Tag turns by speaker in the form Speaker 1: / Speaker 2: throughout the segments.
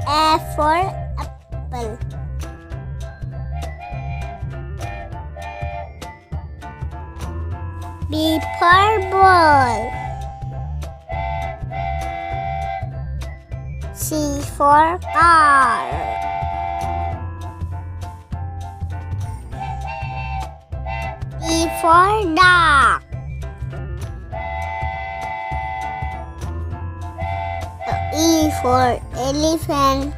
Speaker 1: A for apple. B for ball. C for car. E for dog. E for elephant.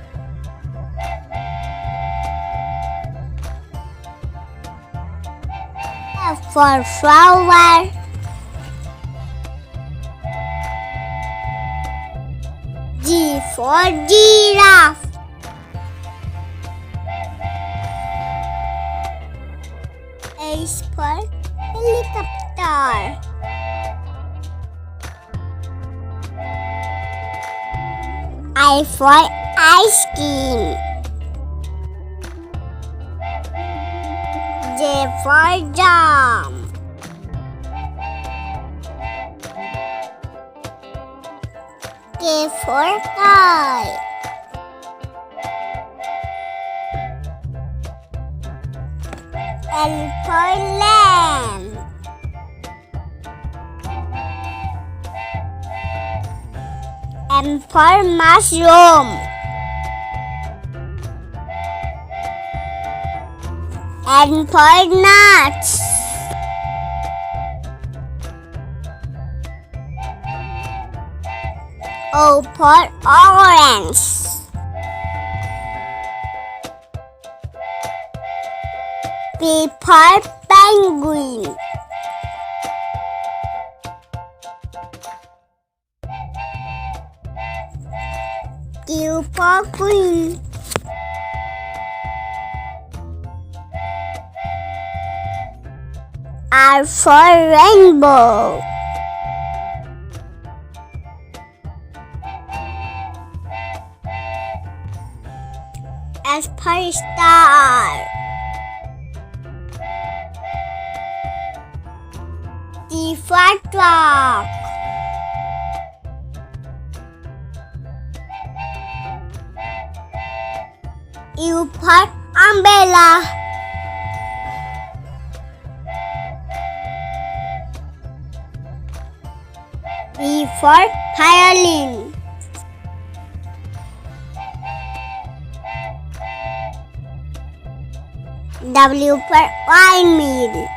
Speaker 1: F for flower. G for giraffe. H for helicopter. I for ice cream. J for jam. K for kite. L for lamb. M for mushroom. N for nuts. O for orange. P for penguin. Q for queen. R for rainbow. S for star. T for truck. U for umbrella. V for violin. W for windmill.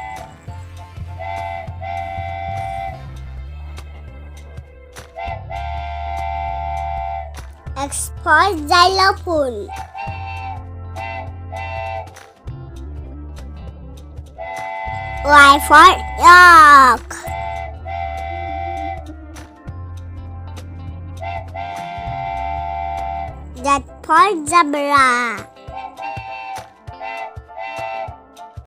Speaker 1: X for xylophone. Y for yak. Z for zebra.